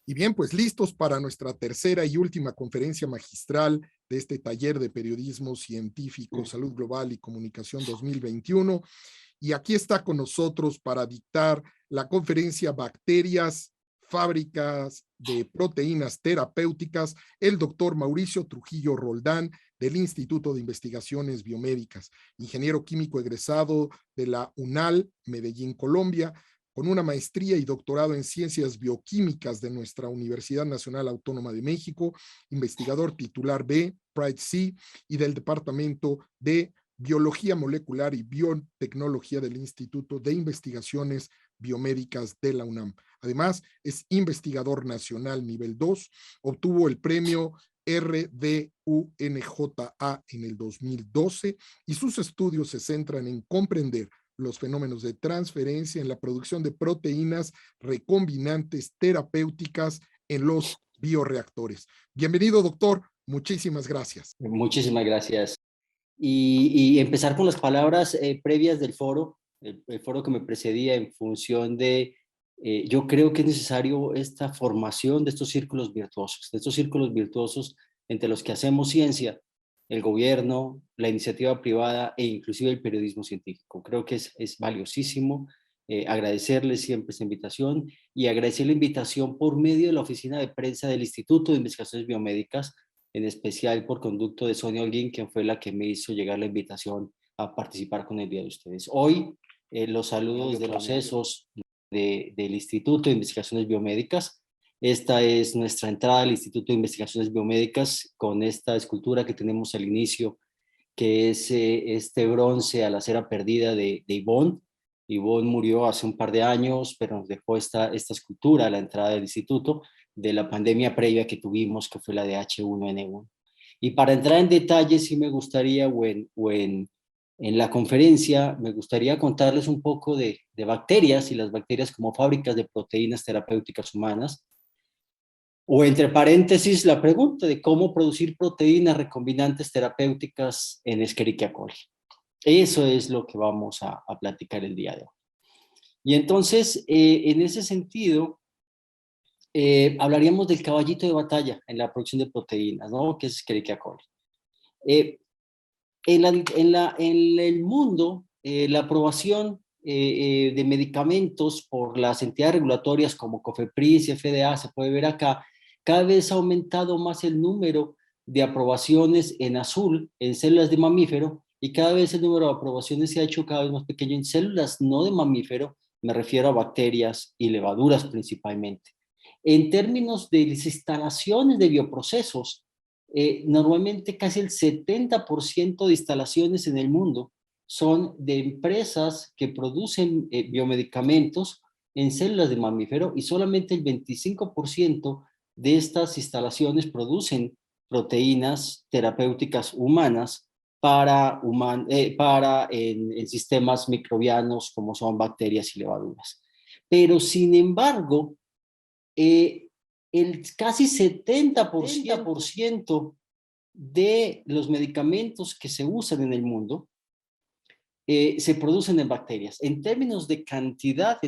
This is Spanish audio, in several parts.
Y bien, pues listos para nuestra tercera y última conferencia magistral de este taller de periodismo científico, salud global y comunicación 2021. Y aquí está con nosotros para dictar la conferencia Bacterias, fábricas de proteínas terapéuticas, el doctor Mauricio Trujillo Roldán del Instituto de Investigaciones Biomédicas, ingeniero químico egresado de la UNAL, Medellín, Colombia, con una maestría y doctorado en ciencias bioquímicas de nuestra Universidad Nacional Autónoma de México, investigador titular B, Pride C, y del Departamento de Biología Molecular y Biotecnología del Instituto de Investigaciones Biomédicas de la UNAM. Además, es investigador nacional nivel 2, obtuvo el premio RDUNJA en el 2012 y sus estudios se centran en comprender los fenómenos de transferencia en la producción de proteínas recombinantes terapéuticas en los bioreactores. Bienvenido, doctor. Muchísimas gracias. Muchísimas gracias. Y empezar con las palabras previas del foro, el foro que me precedía en función de, yo creo que es necesario esta formación de estos círculos virtuosos entre los que hacemos ciencia, el gobierno, la iniciativa privada e inclusive el periodismo científico. Creo que es valiosísimo agradecerles siempre esta invitación y agradecer la invitación por medio de la oficina de prensa del Instituto de Investigaciones Biomédicas, en especial por conducto de Sonia Holguín, quien fue la que me hizo llegar la invitación a participar con el día de ustedes. Hoy los saludo desde los sesos del Instituto de Investigaciones Biomédicas. Esta es nuestra entrada al Instituto de Investigaciones Biomédicas con esta escultura que tenemos al inicio, que es este bronce a la cera perdida de Ivonne. Ivonne murió hace un par de años, pero nos dejó esta escultura a la entrada del instituto de la pandemia previa que tuvimos, que fue la de H1N1. Y para entrar en detalles, sí me gustaría, en la conferencia, me gustaría contarles un poco de bacterias y las bacterias como fábricas de proteínas terapéuticas humanas, o entre paréntesis la pregunta de cómo producir proteínas recombinantes terapéuticas en Escherichia coli. Eso es lo que vamos a platicar el día de hoy. Y entonces, en ese sentido, hablaríamos del caballito de batalla en la producción de proteínas, ¿no? Que es Escherichia coli. En el mundo, la aprobación de medicamentos por las entidades regulatorias como COFEPRIS y FDA, se puede ver acá, cada vez ha aumentado más el número de aprobaciones en azul en células de mamífero y cada vez el número de aprobaciones se ha hecho cada vez más pequeño en células no de mamífero, me refiero a bacterias y levaduras principalmente. En términos de las instalaciones de bioprocesos, normalmente casi el 70% de instalaciones en el mundo son de empresas que producen biomedicamentos en células de mamífero y solamente el 25% de estas instalaciones producen proteínas terapéuticas humanas en sistemas microbianos como son bacterias y levaduras. Pero sin embargo, el casi 70% de los medicamentos que se usan en el mundo se producen en bacterias. En términos de cantidad,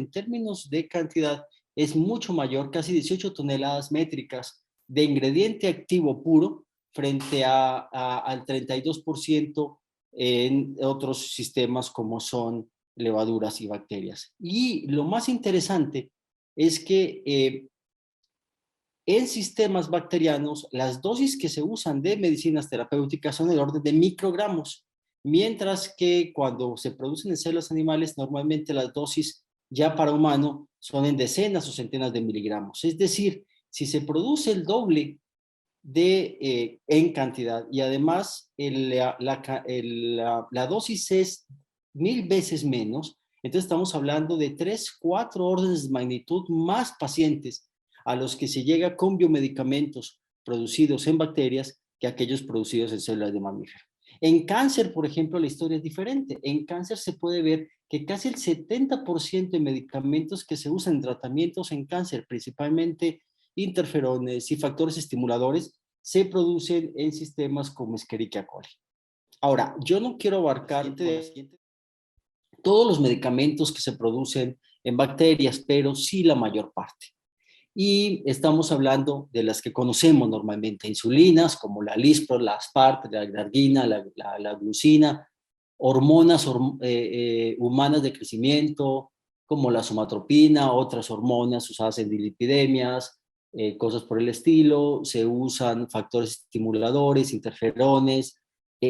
es mucho mayor, casi 18 toneladas métricas de ingrediente activo puro frente al 32% en otros sistemas como son levaduras y bacterias. Y lo más interesante es que en sistemas bacterianos, las dosis que se usan de medicinas terapéuticas son del orden de microgramos, mientras que cuando se producen en células animales, normalmente las dosis ya para humano son en decenas o centenas de miligramos. Es decir, si se produce el doble en cantidad y además la dosis es 1000 veces menos, entonces estamos hablando de 3, 4 órdenes de magnitud más pacientes a los que se llega con biomedicamentos producidos en bacterias que aquellos producidos en células de mamífero. En cáncer, por ejemplo, la historia es diferente. En cáncer se puede ver que casi el 70% de medicamentos que se usan en tratamientos en cáncer, principalmente interferones y factores estimuladores, se producen en sistemas como Escherichia coli. Ahora, yo no quiero abarcarte todos los medicamentos que se producen en bacterias, pero sí la mayor parte. Y estamos hablando de las que conocemos normalmente, insulinas como la lispro, la aspart, la glargina, la glucina, hormonas humanas de crecimiento como la somatropina, otras hormonas usadas en dilipidemias, cosas por el estilo. Se usan factores estimuladores, interferones,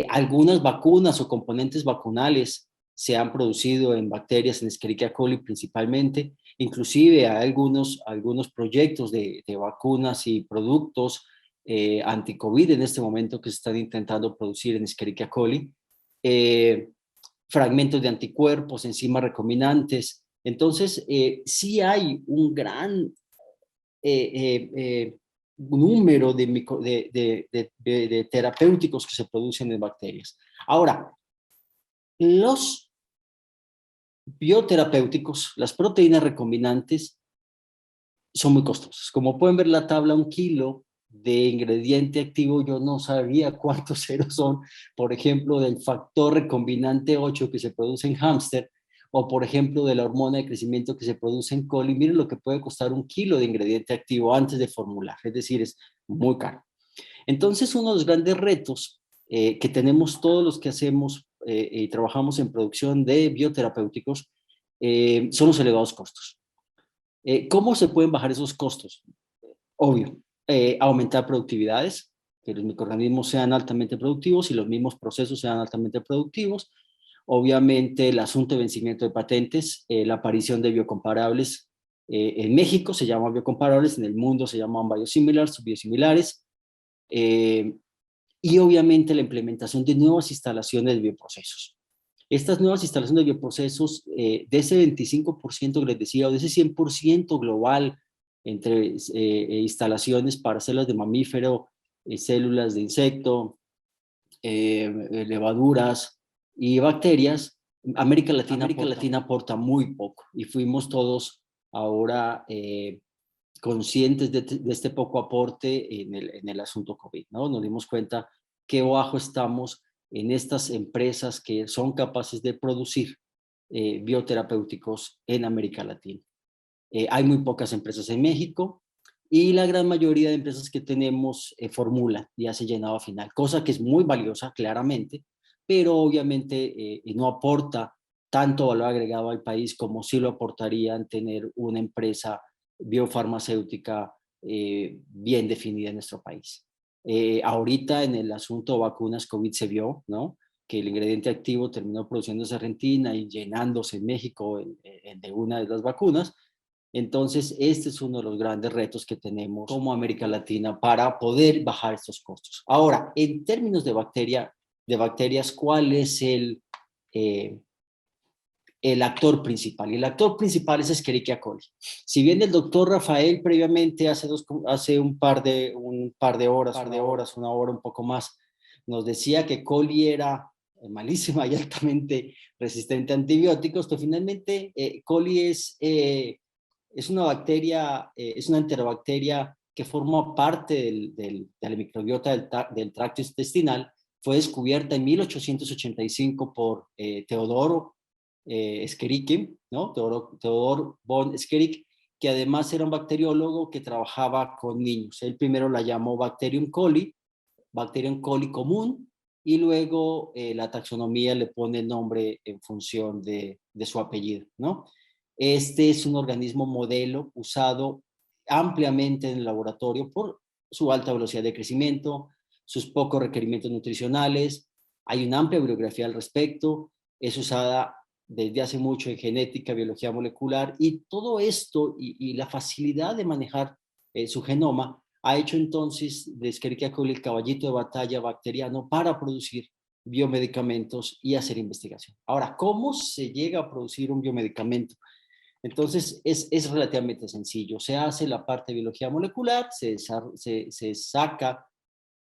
algunas vacunas o componentes vacunales se han producido en bacterias, en Escherichia coli principalmente. Inclusive hay algunos proyectos de vacunas y productos anti-COVID en este momento que se están intentando producir en Escherichia coli. Fragmentos de anticuerpos, enzimas recombinantes. Entonces, sí hay un gran número de terapéuticos que se producen en bacterias. Ahora, los bioterapéuticos, las proteínas recombinantes, son muy costosas. Como pueden ver la tabla, 1 kilo de ingrediente activo, yo no sabía cuántos ceros son, por ejemplo, del factor recombinante 8 que se produce en hámster, o por ejemplo de la hormona de crecimiento que se produce en coli. Miren lo que puede costar 1 kilo de ingrediente activo antes de formular, es decir, es muy caro. Entonces, uno de los grandes retos que tenemos todos los que hacemos y trabajamos en producción de bioterapéuticos son los elevados costos. ¿Cómo se pueden bajar esos costos? Obvio, aumentar productividades, que los microorganismos sean altamente productivos y los mismos procesos sean altamente productivos. Obviamente, el asunto de vencimiento de patentes, la aparición de biocomparables. En México se llaman biocomparables, en el mundo se llaman biosimilars, biosimilares. Y obviamente la implementación de nuevas instalaciones de bioprocesos. Estas nuevas instalaciones de bioprocesos, de ese 25% que les decía, o de ese 100% global entre instalaciones para células de mamífero, células de insecto, levaduras y bacterias, América Latina aporta muy poco, y fuimos todos ahora conscientes de este poco aporte en el asunto COVID, ¿no? Nos dimos cuenta qué bajo estamos en estas empresas que son capaces de producir bioterapéuticos en América Latina. Hay muy pocas empresas en México y la gran mayoría de empresas que tenemos formulan y hace llenado final, cosa que es muy valiosa, claramente, pero obviamente no aporta tanto valor agregado al país como sí lo aportaría tener una empresa biofarmacéutica bien definida en nuestro país. Ahorita en el asunto de vacunas COVID se vio, ¿no?, que el ingrediente activo terminó produciéndose en Argentina y llenándose en México de una de las vacunas. Entonces, este es uno de los grandes retos que tenemos como América Latina para poder bajar estos costos. Ahora, en términos de bacterias, ¿cuál es el actor principal? Y el actor principal es Escherichia coli. Si bien el doctor Rafael previamente hace un par de horas, una hora un poco más, nos decía que coli era malísima y altamente resistente a antibióticos, pues finalmente coli es una bacteria, es una enterobacteria que forma parte de la microbiota del tracto intestinal. Fue descubierta en 1885 por Teodoro Escherichia, ¿no? Theodor von Escherichia, que además era un bacteriólogo que trabajaba con niños. Él primero la llamó Bacterium coli común, y luego la taxonomía le pone el nombre en función de su apellido, ¿no? Este es un organismo modelo usado ampliamente en el laboratorio por su alta velocidad de crecimiento, sus pocos requerimientos nutricionales. Hay una amplia bibliografía al respecto. Es usada desde hace mucho en genética, biología molecular, y todo esto y la facilidad de manejar su genoma ha hecho entonces de Escherichia coli el caballito de batalla bacteriano para producir biomedicamentos y hacer investigación. Ahora, ¿cómo se llega a producir un biomedicamento? Entonces, es relativamente sencillo. Se hace la parte de biología molecular, se saca,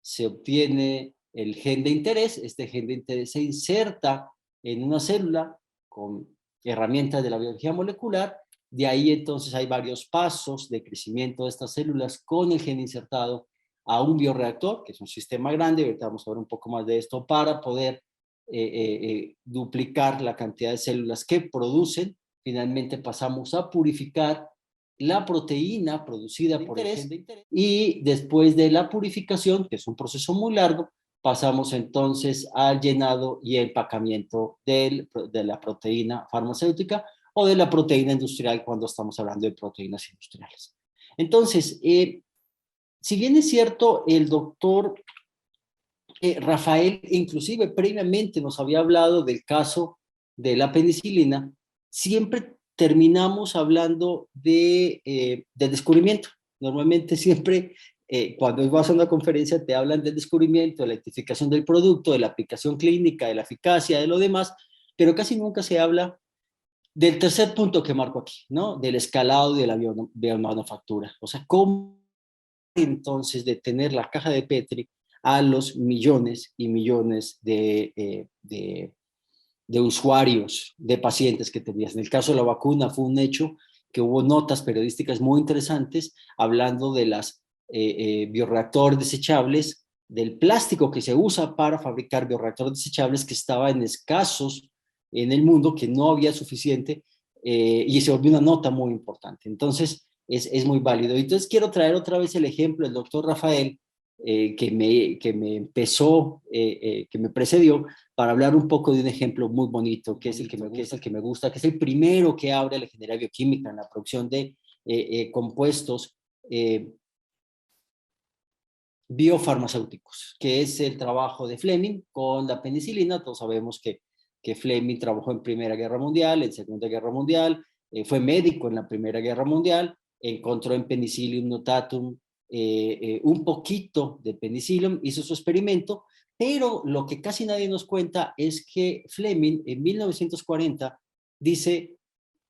se obtiene el gen de interés. Este gen de interés se inserta en una célula con herramientas de la biología molecular. De ahí entonces hay varios pasos de crecimiento de estas células con el gen insertado a un bioreactor, que es un sistema grande. Ahorita vamos a ver un poco más de esto, para poder duplicar la cantidad de células que producen. Finalmente pasamos a purificar la proteína producida por el gen de interés, y después de la purificación, que es un proceso muy largo, pasamos entonces al llenado y empacamiento de la proteína farmacéutica o de la proteína industrial cuando estamos hablando de proteínas industriales. Entonces, si bien es cierto, el doctor Rafael, inclusive previamente nos había hablado del caso de la penicilina, siempre terminamos hablando del descubrimiento. Normalmente siempre cuando vas a una conferencia te hablan del descubrimiento, de la identificación del producto, de la aplicación clínica, de la eficacia, de lo demás, pero casi nunca se habla del tercer punto que marco aquí, ¿no? Del escalado de la biomanufactura. O sea, ¿cómo entonces de tener la caja de Petri a los millones y millones de usuarios, de pacientes que tenías? En el caso de la vacuna fue un hecho que hubo notas periodísticas muy interesantes hablando de las bioreactores desechables, del plástico que se usa para fabricar bioreactores desechables que estaban escasos en el mundo, que no había suficiente, y se volvió una nota muy importante. Entonces, es muy válido. Entonces, quiero traer otra vez el ejemplo del doctor Rafael, que me empezó, que me precedió, para hablar un poco de un ejemplo muy bonito, que es el que me gusta, que es el primero que abre la ingeniería bioquímica en la producción de compuestos biofarmacéuticos, que es el trabajo de Fleming con la penicilina. Todos sabemos que Fleming trabajó en Primera Guerra Mundial, en Segunda Guerra Mundial, fue médico en la Primera Guerra Mundial, encontró en Penicillium notatum un poquito de penicillium, hizo su experimento, pero lo que casi nadie nos cuenta es que Fleming en 1940 dice: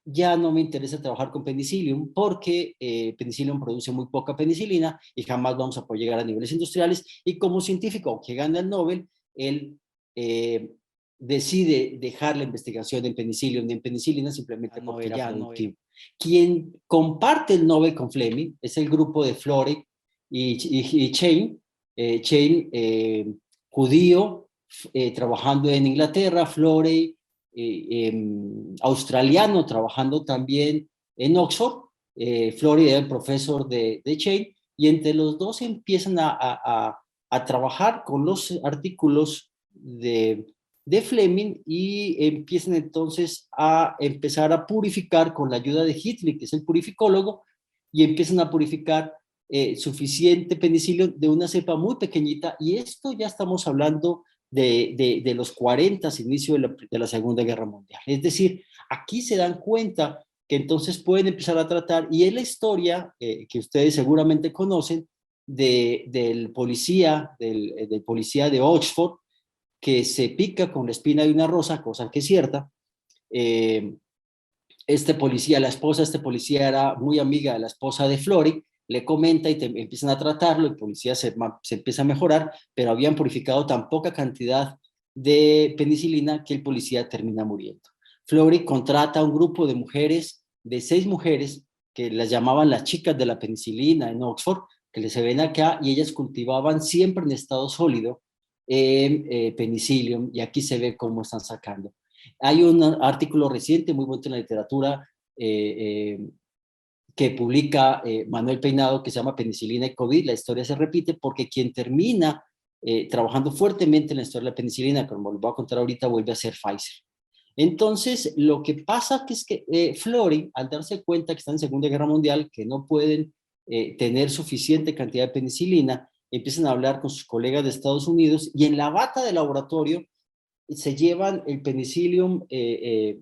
ya no me interesa trabajar con penicillium porque penicillium produce muy poca penicilina y jamás vamos a poder llegar a niveles industriales. Y como científico que gana el Nobel, él decide dejar la investigación en penicillium y en penicilina simplemente porque ya no era. Quien comparte el Nobel con Fleming es el grupo de Florey y Chain. Chain, judío, trabajando en Inglaterra, Florey australiano trabajando también en Oxford. Florey era el profesor de Chain, y entre los dos empiezan a trabajar con los artículos de Fleming, y empiezan entonces a empezar a purificar con la ayuda de Hitler, que es el purificólogo, y empiezan a purificar suficiente penicilio de una cepa muy pequeñita, y esto ya estamos hablando de los 40, inicio de la Segunda Guerra Mundial. Es decir, aquí se dan cuenta que entonces pueden empezar a tratar, y es la historia que ustedes seguramente conocen del policía, del policía de Oxford, que se pica con la espina de una rosa, cosa que es cierta. Este policía, la esposa de este policía era muy amiga de la esposa de Florey, le comenta y empiezan a tratarlo, el policía se empieza a mejorar, pero habían purificado tan poca cantidad de penicilina que el policía termina muriendo. Florey contrata a un grupo de mujeres, de 6 mujeres, que las llamaban las chicas de la penicilina en Oxford, que se ven acá, y ellas cultivaban siempre en estado sólido penicillium, y aquí se ve cómo están sacando. Hay un artículo reciente muy bueno en la literatura que publica Manuel Peinado, que se llama Penicilina y COVID. La historia se repite porque quien termina trabajando fuertemente en la historia de la penicilina, como lo voy a contar ahorita, vuelve a ser Pfizer. Entonces, lo que pasa es que Florey, al darse cuenta que está en Segunda Guerra Mundial, que no pueden tener suficiente cantidad de penicilina, empiezan a hablar con sus colegas de Estados Unidos, y en la bata de laboratorio se llevan el penicillium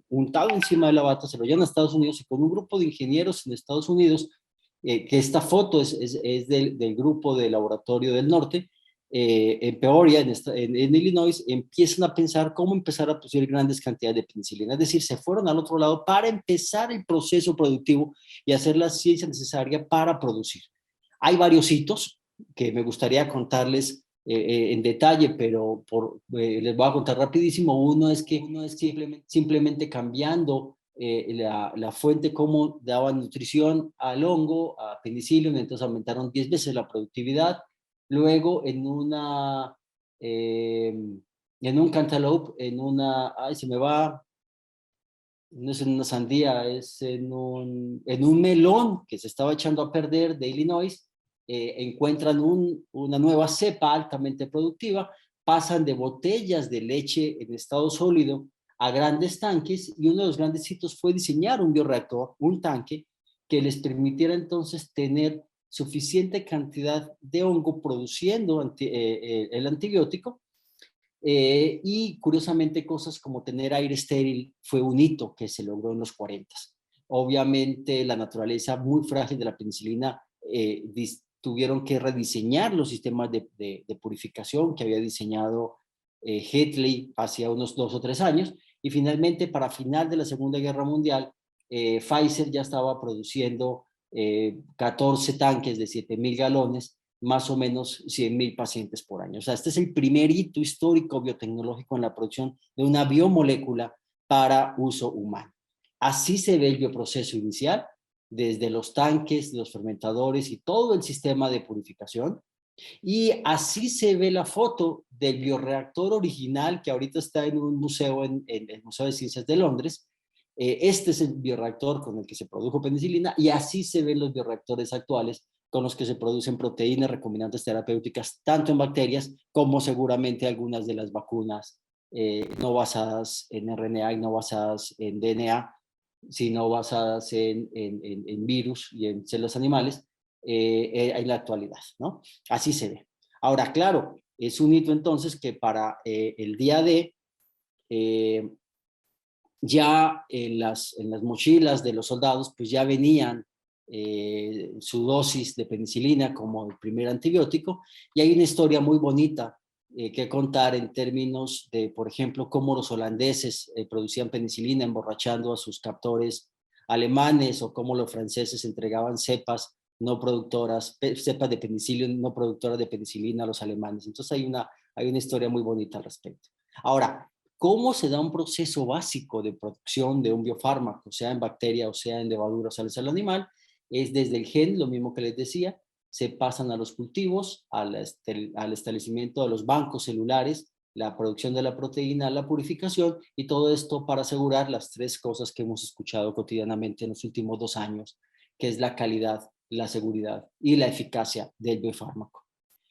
untado encima de la bata, se lo llevan a Estados Unidos, y con un grupo de ingenieros en Estados Unidos, que esta foto es del grupo de laboratorio del norte, en Peoria, en Illinois, empiezan a pensar cómo empezar a producir grandes cantidades de penicilina. Es decir, se fueron al otro lado para empezar el proceso productivo y hacer la ciencia necesaria para producir. Hay varios hitos que me gustaría contarles en detalle, pero les voy a contar rapidísimo. Uno es que simplemente cambiando la fuente como daban nutrición al hongo, a penicillium, entonces aumentaron 10 veces la productividad. Luego en un cantaloupe, ay, se me va, no es en una sandía, es en un melón que se estaba echando a perder de Illinois. Encuentran una nueva cepa altamente productiva, pasan de botellas de leche en estado sólido a grandes tanques, y uno de los grandes hitos fue diseñar un bioreactor, un tanque, que les permitiera entonces tener suficiente cantidad de hongo produciendo el antibiótico. Y curiosamente cosas como tener aire estéril fue un hito que se logró en los 40. Obviamente la naturaleza muy frágil de la penicilina, tuvieron que rediseñar los sistemas de purificación que había diseñado Hedley hacia unos 2 o 3 años, y finalmente para final de la Segunda Guerra Mundial, Pfizer ya estaba produciendo 14 tanques de 7.000 galones, más o menos 100.000 pacientes por año. O sea, este es el primer hito histórico biotecnológico en la producción de una biomolécula para uso humano. Así se ve el bioproceso inicial, desde los tanques, los fermentadores y todo el sistema de purificación. Y así se ve la foto del bioreactor original que ahorita está en un museo, en el Museo de Ciencias de Londres. Este es el bioreactor con el que se produjo penicilina, y así se ven los bioreactores actuales con los que se producen proteínas recombinantes terapéuticas, tanto en bacterias como seguramente algunas de las vacunas, no basadas en RNA y no basadas en DNA, sino basadas en virus y en células animales, en la actualidad, ¿no? Así se ve. Ahora, claro, es un hito entonces que para el día de, ya en las mochilas de los soldados, pues ya venían su dosis de penicilina como el primer antibiótico, y hay una historia muy bonita que contar en términos de, por ejemplo, cómo los holandeses producían penicilina emborrachando a sus captores alemanes, o cómo los franceses entregaban cepas no productoras, cepas de penicilina no productoras de penicilina a los alemanes. Entonces hay una historia muy bonita al respecto. Ahora, ¿cómo se da un proceso básico de producción de un biofármaco, sea en bacteria o sea en levadura o sales al animal? Es desde el gen, lo mismo que les decía, se pasan a los cultivos, al establecimiento de los bancos celulares, la producción de la proteína, la purificación, y todo esto para asegurar las tres cosas que hemos escuchado cotidianamente en los últimos 2 años, que es la calidad, la seguridad y la eficacia del biofármaco.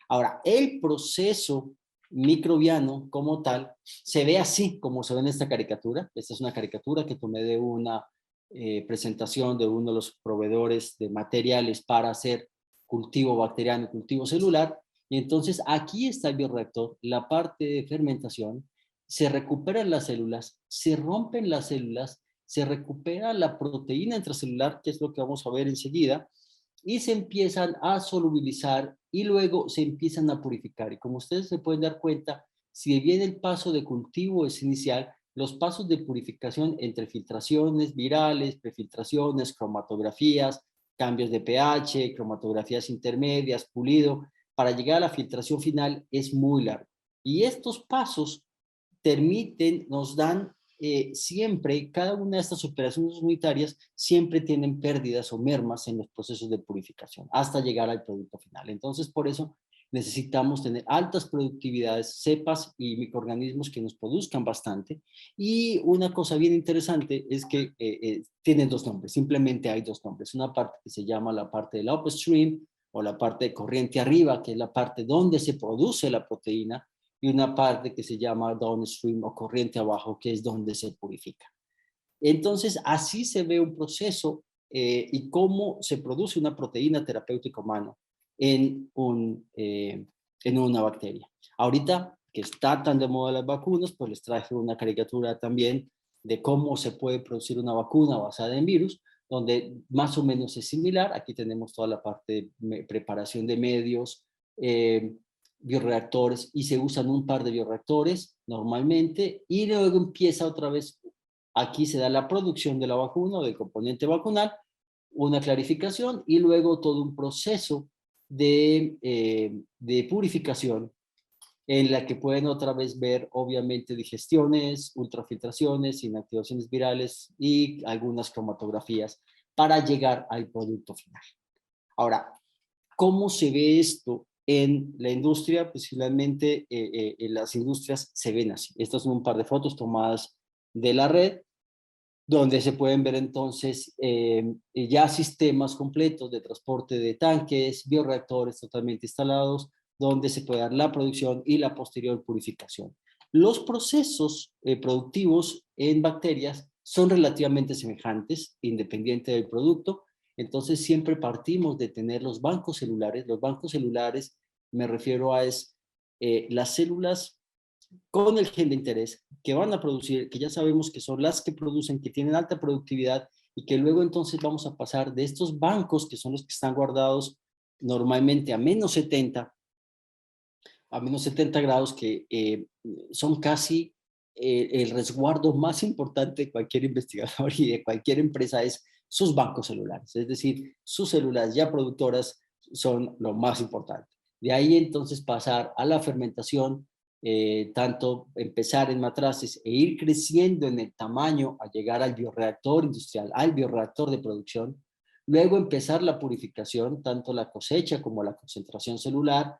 Ahora, el proceso microbiano como tal se ve así como se ve en esta caricatura. Esta es una caricatura que tomé de una presentación de uno de los proveedores de materiales para hacer cultivo bacteriano y cultivo celular. Y entonces aquí está el bioreactor, la parte de fermentación, se recuperan las células, se rompen las células, se recupera la proteína intracelular, que es lo que vamos a ver enseguida, y se empiezan a solubilizar y luego se empiezan a purificar. Y como ustedes se pueden dar cuenta, si bien el paso de cultivo es inicial, los pasos de purificación entre filtraciones virales, prefiltraciones, cromatografías, cambios de pH, cromatografías intermedias, pulido, para llegar a la filtración final es muy largo. Y estos pasos nos dan siempre, cada una de estas operaciones unitarias siempre tienen pérdidas o mermas en los procesos de purificación hasta llegar al producto final. Entonces, por eso necesitamos tener altas productividades, cepas y microorganismos que nos produzcan bastante. Y una cosa bien interesante es que tienen dos nombres, simplemente hay dos nombres. Una parte que se llama la parte del upstream, o la parte de corriente arriba, que es la parte donde se produce la proteína, y una parte que se llama downstream o corriente abajo, que es donde se purifica. Entonces, así se ve un proceso y cómo se produce una proteína terapéutica humana en una bacteria. Ahorita que está tan de moda las vacunas, pues les traje una caricatura también de cómo se puede producir una vacuna basada en virus, donde más o menos es similar. Aquí tenemos toda la parte de preparación de medios, bioreactores, y se usan un par de bioreactores normalmente, y luego empieza otra vez. Aquí se da la producción de la vacuna o del componente vacunal, una clarificación y luego todo un proceso de purificación, en la que pueden otra vez ver obviamente digestiones, ultrafiltraciones, inactivaciones virales y algunas cromatografías para llegar al producto final. Ahora, ¿cómo se ve esto en la industria? Pues finalmente en las industrias se ven así. Estas son un par de fotos tomadas de la red, donde se pueden ver entonces ya sistemas completos de transporte de tanques, bioreactores totalmente instalados, donde se puede dar la producción y la posterior purificación. Los procesos productivos en bacterias son relativamente semejantes, independiente del producto. Entonces siempre partimos de tener los bancos celulares. Los bancos celulares, me refiero a las células con el gen de interés que van a producir, que ya sabemos que son las que producen, que tienen alta productividad, y que luego entonces vamos a pasar de estos bancos, que son los que están guardados normalmente a -70 grados, que son casi el resguardo más importante de cualquier investigador y de cualquier empresa, es sus bancos celulares. Es decir, sus células ya productoras son lo más importante. De ahí entonces pasar a la fermentación, tanto empezar en matraces e ir creciendo en el tamaño a llegar al bioreactor industrial, al bioreactor de producción. Luego empezar la purificación, tanto la cosecha como la concentración celular.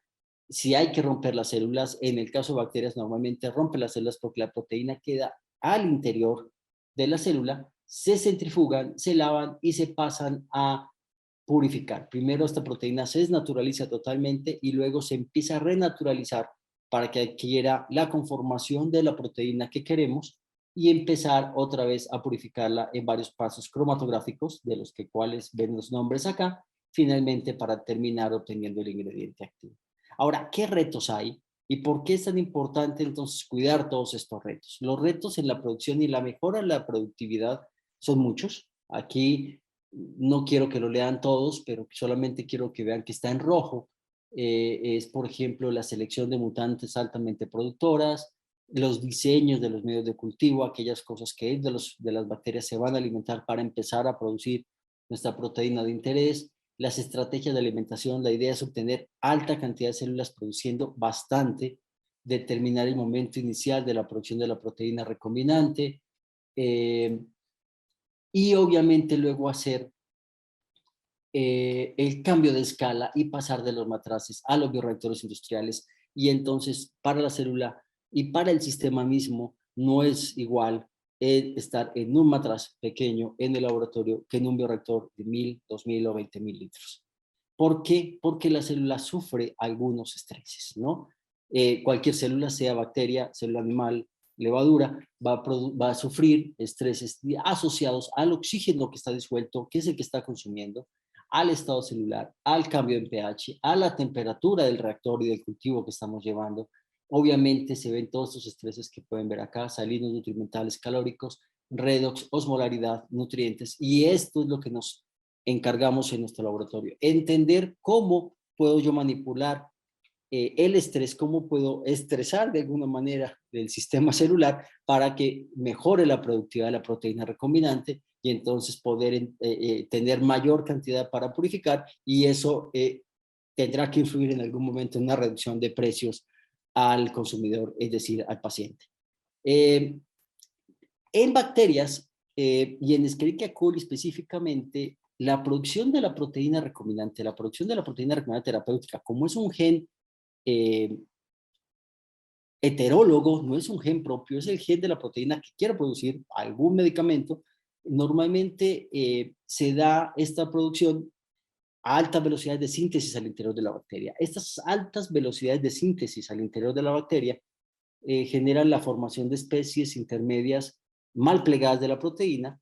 Si hay que romper las células, en el caso de bacterias normalmente rompen las células porque la proteína queda al interior de la célula, se centrifugan, se lavan y se pasan a purificar. Primero esta proteína se desnaturaliza totalmente y luego se empieza a renaturalizar para que adquiera la conformación de la proteína que queremos, y empezar otra vez a purificarla en varios pasos cromatográficos, de los cuales ven los nombres acá, finalmente para terminar obteniendo el ingrediente activo. Ahora, ¿qué retos hay? ¿Y por qué es tan importante entonces cuidar todos estos retos? Los retos en la producción y la mejora de la productividad son muchos. Aquí no quiero que lo lean todos, pero solamente quiero que vean que está en rojo. Es, por ejemplo, la selección de mutantes altamente productoras, los diseños de los medios de cultivo, aquellas cosas que de las bacterias se van a alimentar para empezar a producir nuestra proteína de interés, las estrategias de alimentación. La idea es obtener alta cantidad de células produciendo bastante, determinar el momento inicial de la producción de la proteína recombinante, y obviamente luego hacer el cambio de escala y pasar de los matraces a los bioreactores industriales. Y entonces para la célula y para el sistema mismo no es igual estar en un matraz pequeño en el laboratorio que en un bioreactor de 1000, 2000 o 20.000 litros. ¿Por qué? Porque la célula sufre algunos estreses, ¿no? Cualquier célula, sea bacteria, célula animal, levadura, va a sufrir estreses asociados al oxígeno que está disuelto, que es el que está consumiendo, al estado celular, al cambio en pH, a la temperatura del reactor y del cultivo que estamos llevando. Obviamente se ven todos estos estreses que pueden ver acá: salinos, nutrimentales, calóricos, redox, osmolaridad, nutrientes, y esto es lo que nos encargamos en nuestro laboratorio. Entender cómo puedo yo manipular el estrés, cómo puedo estresar de alguna manera del sistema celular para que mejore la productividad de la proteína recombinante, y entonces poder tener mayor cantidad para purificar, y eso tendrá que influir en algún momento en una reducción de precios al consumidor, es decir, al paciente. En bacterias y en Escherichia coli específicamente, la producción de la proteína recombinante, la producción de la proteína recombinante terapéutica, como es un gen eh, heterólogo, no es un gen propio, es el gen de la proteína que quiere producir algún medicamento, normalmente se da esta producción a altas velocidades de síntesis al interior de la bacteria. Estas altas velocidades de síntesis al interior de la bacteria generan la formación de especies intermedias mal plegadas de la proteína,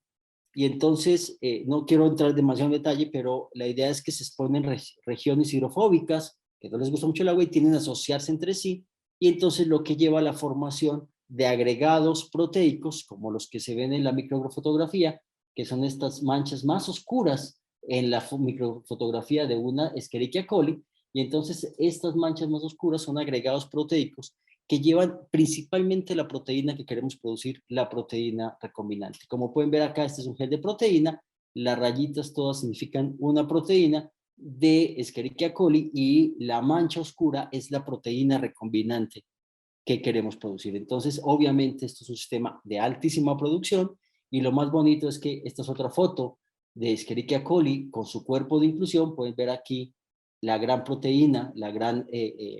y entonces no quiero entrar demasiado en detalle, pero la idea es que se exponen regiones hidrofóbicas que no les gusta mucho el agua y tienden a asociarse entre sí, y entonces lo que lleva a la formación de agregados proteicos, como los que se ven en la microfotografía, que son estas manchas más oscuras en la microfotografía de una Escherichia coli. Y entonces estas manchas más oscuras son agregados proteicos que llevan principalmente la proteína que queremos producir, la proteína recombinante. Como pueden ver acá, este es un gel de proteína, las rayitas todas significan una proteína de Escherichia coli, y la mancha oscura es la proteína recombinante que queremos producir. Entonces, obviamente, esto es un sistema de altísima producción, y lo más bonito es que esta es otra foto de Escherichia coli con su cuerpo de inclusión. Pueden ver aquí la gran proteína, la gran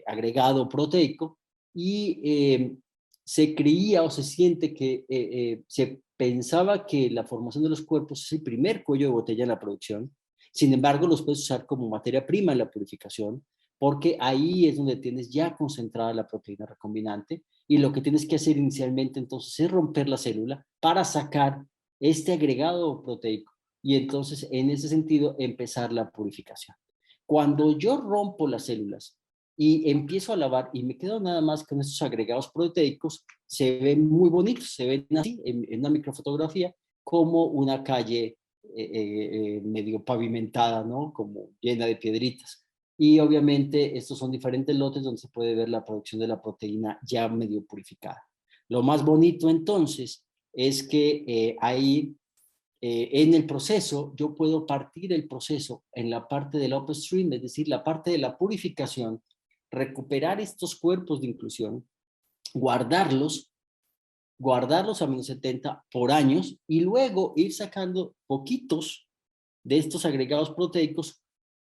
agregado proteico, y se creía o se siente que se pensaba que la formación de los cuerpos es el primer cuello de botella en la producción. Sin embargo, los puedes usar como materia prima en la purificación, porque ahí es donde tienes ya concentrada la proteína recombinante, y lo que tienes que hacer inicialmente entonces es romper la célula para sacar este agregado proteico, y entonces en ese sentido empezar la purificación. Cuando yo rompo las células y empiezo a lavar y me quedo nada más con estos agregados proteicos, se ven muy bonitos, se ven así en una microfotografía como una calle medio pavimentada, ¿no? Como llena de piedritas. Y obviamente estos son diferentes lotes donde se puede ver la producción de la proteína ya medio purificada. Lo más bonito entonces es que ahí en el proceso yo puedo partir el proceso en la parte del upstream, es decir, la parte de la purificación, recuperar estos cuerpos de inclusión, guardarlos, guardarlos a -70 por años y luego ir sacando poquitos de estos agregados proteicos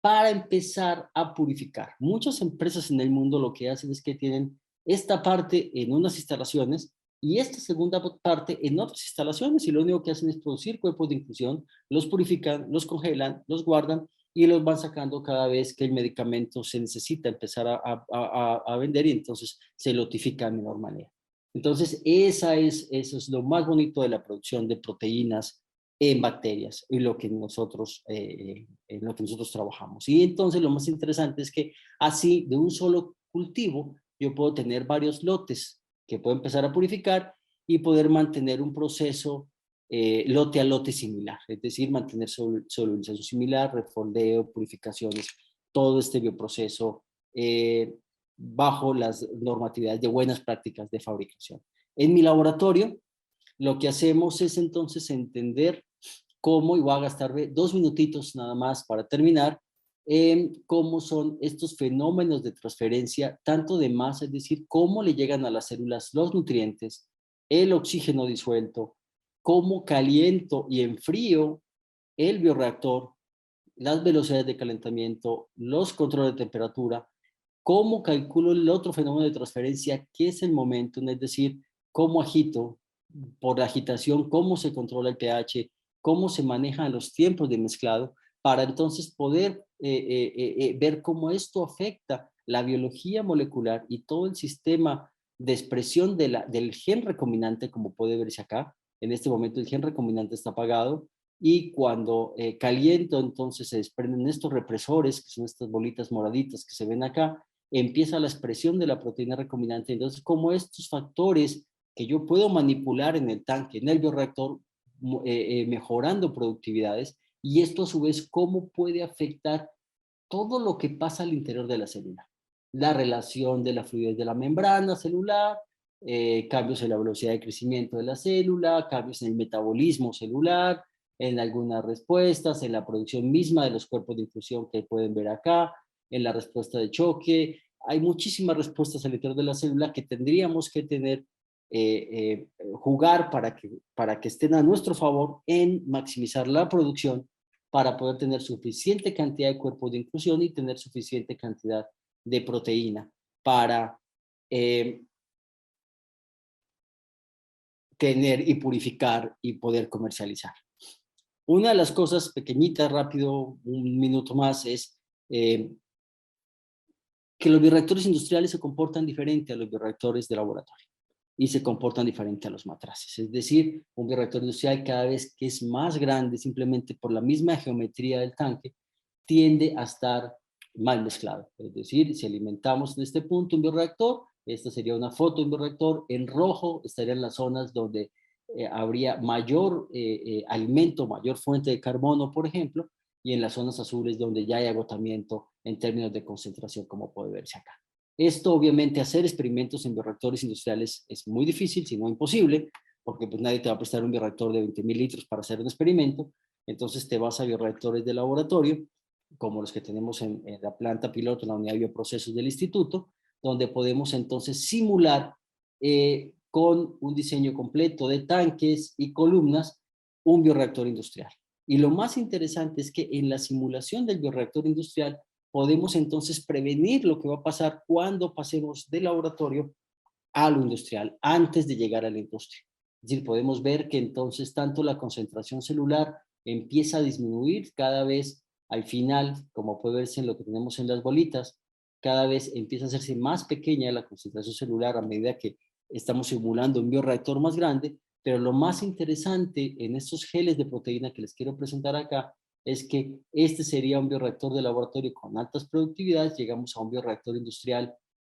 para empezar a purificar. Muchas empresas en el mundo lo que hacen es que tienen esta parte en unas instalaciones y esta segunda parte en otras instalaciones, y lo único que hacen es producir cuerpos de inclusión, los purifican, los congelan, los guardan y los van sacando cada vez que el medicamento se necesita empezar a vender, y entonces se lotifica de menor manera. Entonces, eso es lo más bonito de la producción de proteínas en bacterias y en lo que nosotros trabajamos. Y entonces lo más interesante es que así, de un solo cultivo, yo puedo tener varios lotes que puedo empezar a purificar y poder mantener un proceso lote a lote similar, es decir, mantener solubilización similar, refoldeo, purificaciones, todo este bioproceso bajo las normatividades de buenas prácticas de fabricación. En mi laboratorio, lo que hacemos es entonces entender cómo, y voy a gastar 2 minutitos nada más para terminar, cómo son estos fenómenos de transferencia, tanto de masa, es decir, cómo le llegan a las células los nutrientes, el oxígeno disuelto, cómo caliento y enfrío el bioreactor, las velocidades de calentamiento, los controles de temperatura, cómo calculo el otro fenómeno de transferencia, que es el momentum, es decir, cómo agito por la agitación, cómo se controla el pH, cómo se manejan los tiempos de mezclado, para entonces poder ver cómo esto afecta la biología molecular y todo el sistema de expresión del gen recombinante, como puede verse acá. En este momento el gen recombinante está apagado, y cuando caliento entonces se desprenden estos represores, que son estas bolitas moraditas que se ven acá, empieza la expresión de la proteína recombinante. Entonces, como estos factores que yo puedo manipular en el tanque, en el bioreactor, mejorando productividades, y esto a su vez cómo puede afectar todo lo que pasa al interior de la célula. La relación de la fluidez de la membrana celular, cambios en la velocidad de crecimiento de la célula, cambios en el metabolismo celular, en algunas respuestas, en la producción misma de los cuerpos de infusión que pueden ver acá, en la respuesta de choque. Hay muchísimas respuestas al interior de la célula que tendríamos que tener, jugar para que estén a nuestro favor en maximizar la producción, para poder tener suficiente cantidad de cuerpos de inclusión y tener suficiente cantidad de proteína para tener y purificar y poder comercializar. Una de las cosas pequeñitas, rápido, un minuto más, es que los bioreactores industriales se comportan diferente a los bioreactores de laboratorio y se comportan diferente a los matraces. Es decir, un bioreactor industrial, cada vez que es más grande, simplemente por la misma geometría del tanque, tiende a estar mal mezclado. Es decir, si alimentamos en este punto un bioreactor, esta sería una foto de un bioreactor, en rojo estarían las zonas donde habría mayor alimento, mayor fuente de carbono, por ejemplo, y en las zonas azules donde ya hay agotamiento en términos de concentración, como puede verse acá. Esto, obviamente, hacer experimentos en bioreactores industriales es muy difícil, si no imposible, porque pues nadie te va a prestar un bioreactor de 20.000 litros para hacer un experimento. Entonces te vas a bioreactores de laboratorio, como los que tenemos en la planta piloto, en la unidad de bioprocesos del instituto, donde podemos entonces simular con un diseño completo de tanques y columnas un bioreactor industrial. Y lo más interesante es que en la simulación del bioreactor industrial podemos entonces prevenir lo que va a pasar cuando pasemos del laboratorio a lo industrial, antes de llegar a la industria. Es decir, podemos ver que entonces tanto la concentración celular empieza a disminuir cada vez al final, como puede verse en lo que tenemos en las bolitas, cada vez empieza a hacerse más pequeña la concentración celular a medida que estamos simulando un bioreactor más grande, pero lo más interesante en estos geles de proteína que les quiero presentar acá es que este sería un bioreactor de laboratorio con altas productividades, llegamos a un bioreactor industrial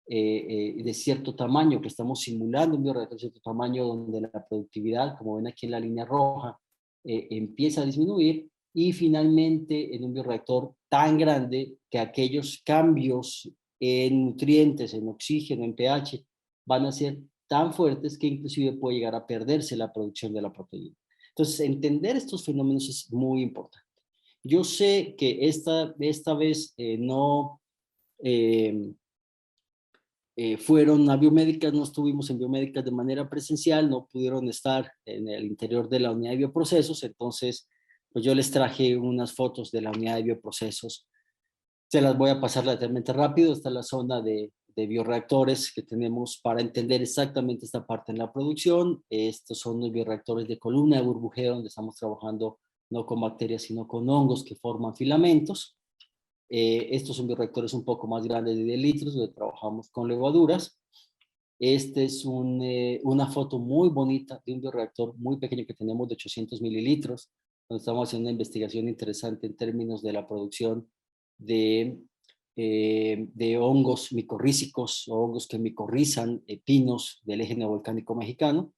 de cierto tamaño, que estamos simulando un bioreactor de cierto tamaño donde la productividad, como ven aquí en la línea roja, empieza a disminuir y finalmente en un bioreactor tan grande que aquellos cambios en nutrientes, en oxígeno, en pH, van a ser tan fuertes que inclusive puede llegar a perderse la producción de la proteína. Entonces, entender estos fenómenos es muy importante. Yo sé que esta vez no fueron a biomédicas, no estuvimos en biomédicas de manera presencial, no pudieron estar en el interior de la unidad de bioprocesos, entonces pues yo les traje unas fotos de la unidad de bioprocesos. Se las voy a pasar relativamente rápido. Esta es la zona de bioreactores que tenemos para entender exactamente esta parte en la producción. Estos son los bioreactores de columna de burbujeo, donde estamos trabajando no con bacterias, sino con hongos que forman filamentos. Estos son bioreactores un poco más grandes de 10 litros, donde trabajamos con levaduras. Este es una foto muy bonita de un bioreactor muy pequeño que tenemos de 800 mililitros, donde estamos haciendo una investigación interesante en términos de la producción de hongos micorrízicos o hongos que micorrizan pinos del eje neovolcánico mexicano.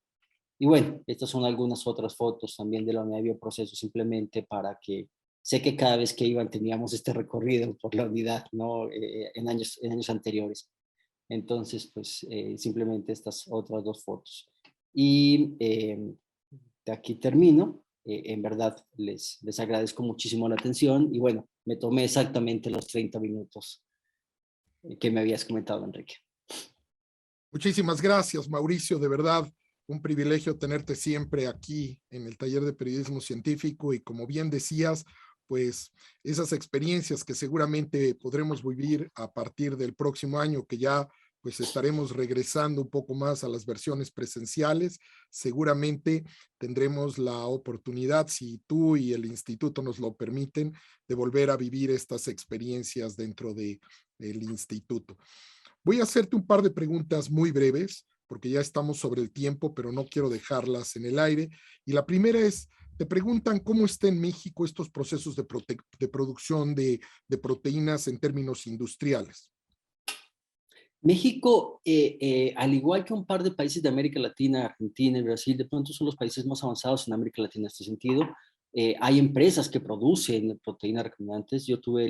Y bueno, estas son algunas otras fotos también de la unidad de bioprocesos, simplemente para que sé que cada vez que iban teníamos este recorrido por la unidad, ¿no? En años anteriores. Entonces, pues simplemente estas otras dos fotos. Y de aquí termino. En verdad, les agradezco muchísimo la atención y bueno, me tomé exactamente los 30 minutos que me habías comentado, Enrique. Muchísimas gracias, Mauricio, de verdad. Un privilegio tenerte siempre aquí en el taller de periodismo científico y como bien decías, pues esas experiencias que seguramente podremos vivir a partir del próximo año, que ya pues estaremos regresando un poco más a las versiones presenciales. Seguramente tendremos la oportunidad, si tú y el instituto nos lo permiten, de volver a vivir estas experiencias dentro del instituto. Voy a hacerte un par de preguntas muy breves, porque ya estamos sobre el tiempo, pero no quiero dejarlas en el aire. Y la primera es, te preguntan cómo está en México estos procesos de producción de proteínas en términos industriales. México, al igual que un par de países de América Latina, Argentina y Brasil, de pronto son los países más avanzados en América Latina en este sentido. Hay empresas que producen proteínas recombinantes. Yo tuve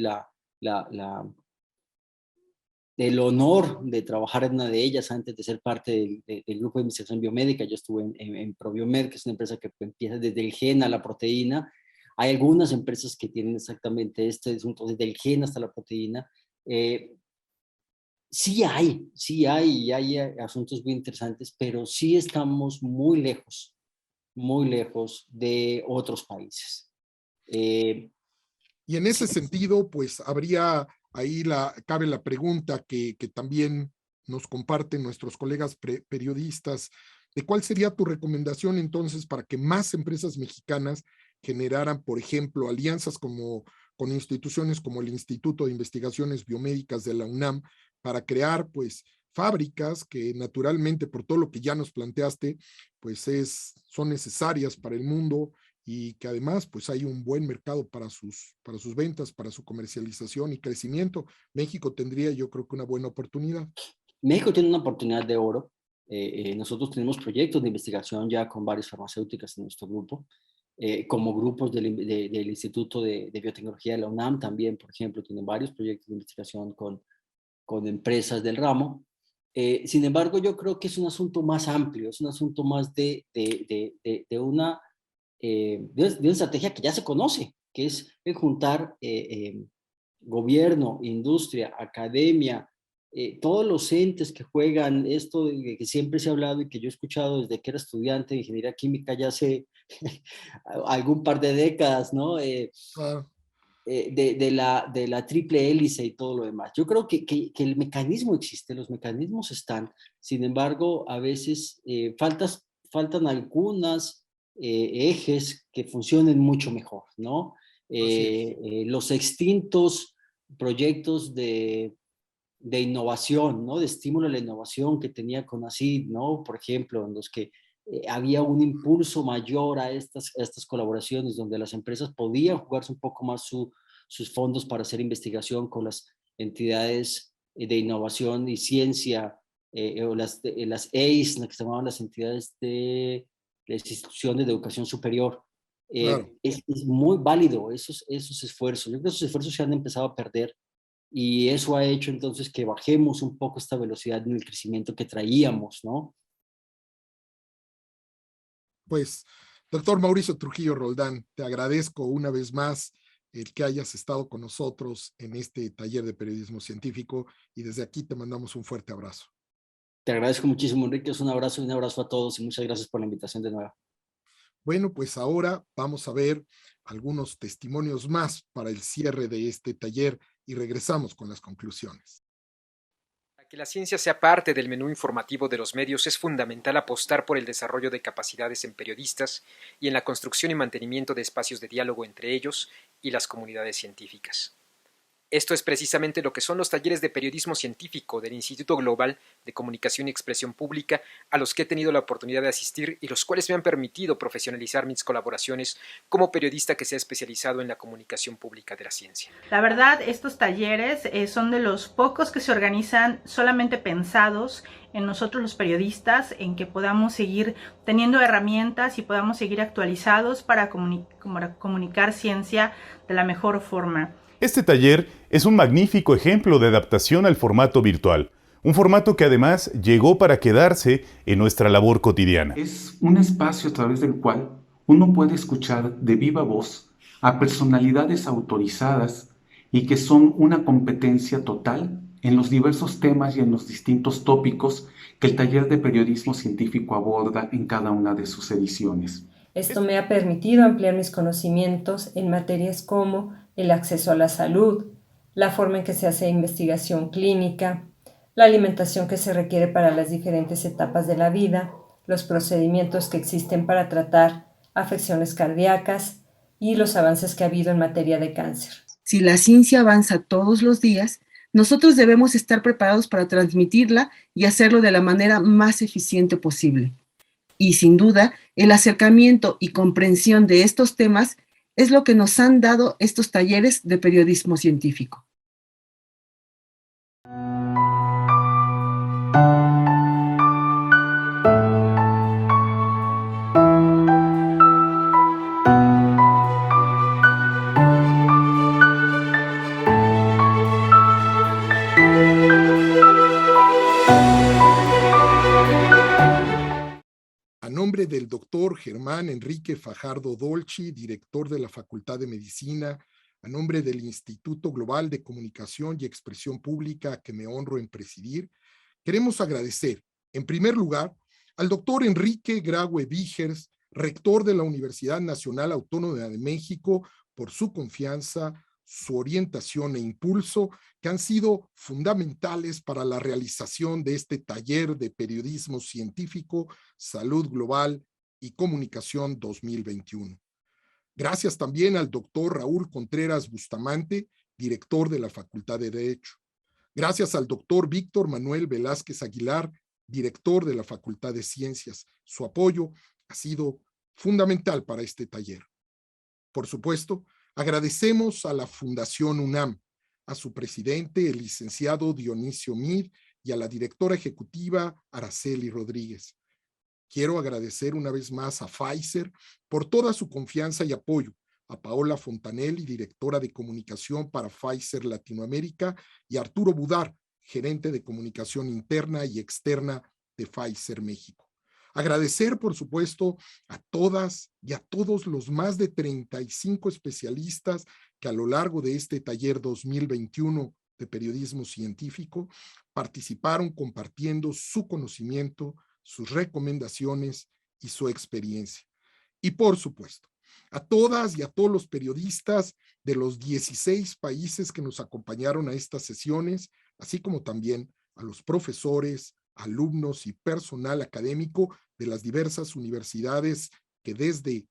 el honor de trabajar en una de ellas antes de ser parte del grupo de investigación biomédica. Yo estuve en ProBiomed, que es una empresa que empieza desde el gen a la proteína. Hay algunas empresas que tienen exactamente este asunto, desde el gen hasta la proteína. Sí hay asuntos muy interesantes, pero sí estamos muy lejos de otros países. Y en ese sentido, pues habría ahí cabe la pregunta que también nos comparten nuestros colegas periodistas, de cuál sería tu recomendación entonces para que más empresas mexicanas generaran, por ejemplo, alianzas con instituciones como el Instituto de Investigaciones Biomédicas de la UNAM para crear, pues, fábricas que naturalmente, por todo lo que ya nos planteaste, pues son necesarias para el mundo y que además pues hay un buen mercado para sus ventas, para su comercialización y crecimiento. México tendría yo creo que una buena oportunidad. México tiene una oportunidad de oro. Nosotros tenemos proyectos de investigación ya con varias farmacéuticas en nuestro grupo, como grupos del Instituto de Biotecnología de la UNAM también, por ejemplo, tienen varios proyectos de investigación con empresas del ramo. Sin embargo, yo creo que es un asunto más amplio, es un asunto más de una estrategia que ya se conoce, que es el juntar gobierno, industria, academia, todos los entes que juegan esto de que siempre se ha hablado y que yo he escuchado desde que era estudiante de ingeniería química ya hace algún par de décadas, ¿no? De la triple hélice y todo lo demás. Yo creo que el mecanismo existe, los mecanismos están, sin embargo, a veces faltan algunos ejes que funcionen mucho mejor, ¿no? Los extintos proyectos de innovación, ¿no? De estímulo a la innovación que tenía CONACYT, ¿no? Por ejemplo, en los que había un impulso mayor a estas colaboraciones donde las empresas podían jugarse un poco más sus fondos para hacer investigación con las entidades de innovación y ciencia, o las EIS, que se llamaban las entidades de las instituciones de educación superior. Claro. Es muy válido esos esfuerzos. Yo creo que esos esfuerzos se han empezado a perder y eso ha hecho entonces que bajemos un poco esta velocidad en el crecimiento que traíamos, ¿no? Pues, doctor Mauricio Trujillo Roldán, te agradezco una vez más el que hayas estado con nosotros en este taller de periodismo científico y desde aquí te mandamos un fuerte abrazo. Te agradezco muchísimo, Enrique. Un abrazo a todos y muchas gracias por la invitación de nuevo. Bueno, pues ahora vamos a ver algunos testimonios más para el cierre de este taller y regresamos con las conclusiones. Para que la ciencia sea parte del menú informativo de los medios es fundamental apostar por el desarrollo de capacidades en periodistas y en la construcción y mantenimiento de espacios de diálogo entre ellos y las comunidades científicas. Esto es precisamente lo que son los talleres de periodismo científico del Instituto Global de Comunicación y Expresión Pública a los que he tenido la oportunidad de asistir y los cuales me han permitido profesionalizar mis colaboraciones como periodista que se ha especializado en la comunicación pública de la ciencia. La verdad, estos talleres son de los pocos que se organizan solamente pensados en nosotros los periodistas, en que podamos seguir teniendo herramientas y podamos seguir actualizados para comunicar ciencia de la mejor forma. Este taller es un magnífico ejemplo de adaptación al formato virtual, un formato que además llegó para quedarse en nuestra labor cotidiana. Es un espacio a través del cual uno puede escuchar de viva voz a personalidades autorizadas y que son una competencia total en los diversos temas y en los distintos tópicos que el taller de periodismo científico aborda en cada una de sus ediciones. Esto me ha permitido ampliar mis conocimientos en materias como el acceso a la salud, la forma en que se hace investigación clínica, la alimentación que se requiere para las diferentes etapas de la vida, los procedimientos que existen para tratar afecciones cardíacas y los avances que ha habido en materia de cáncer. Si la ciencia avanza todos los días, nosotros debemos estar preparados para transmitirla y hacerlo de la manera más eficiente posible. Y sin duda, el acercamiento y comprensión de estos temas es lo que nos han dado estos talleres de periodismo científico. A nombre del doctor Germán Enrique Fajardo Dolci, director de la Facultad de Medicina, a nombre del Instituto Global de Comunicación y Expresión Pública que me honro en presidir, queremos agradecer, en primer lugar, al doctor Enrique Graue Vigers, rector de la Universidad Nacional Autónoma de México, por su confianza, su orientación e impulso, que han sido fundamentales para la realización de este taller de periodismo científico, salud global y comunicación 2021. Gracias también al doctor Raúl Contreras Bustamante, director de la Facultad de Derecho. Gracias al doctor Víctor Manuel Velázquez Aguilar, director de la Facultad de Ciencias. Su apoyo ha sido fundamental para este taller. Por supuesto, agradecemos a la Fundación UNAM, a su presidente, el licenciado Dionisio Mid, y a la directora ejecutiva Araceli Rodríguez. Quiero agradecer una vez más a Pfizer por toda su confianza y apoyo, a Paola Fontanelli, directora de comunicación para Pfizer Latinoamérica, y a Arturo Budar, gerente de comunicación interna y externa de Pfizer México. Agradecer, por supuesto, a todas y a todos los más de 35 especialistas que a lo largo de este taller 2021 de periodismo científico participaron compartiendo su conocimiento, sus recomendaciones y su experiencia. Y por supuesto, a todas y a todos los periodistas de los 16 países que nos acompañaron a estas sesiones, así como también a los profesores, alumnos y personal académico de las diversas universidades que desde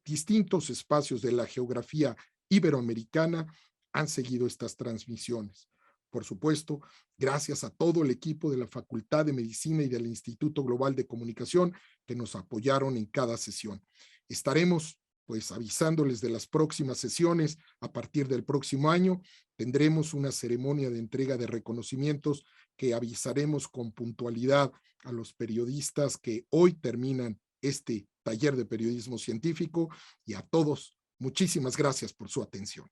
distintos espacios de la geografía iberoamericana han seguido estas transmisiones. Por supuesto, gracias a todo el equipo de la Facultad de Medicina y del Instituto Global de Comunicación que nos apoyaron en cada sesión. Estaremos pues avisándoles de las próximas sesiones. A partir del próximo año tendremos una ceremonia de entrega de reconocimientos que avisaremos con puntualidad a los periodistas que hoy terminan este taller de periodismo científico, y a todos, muchísimas gracias por su atención.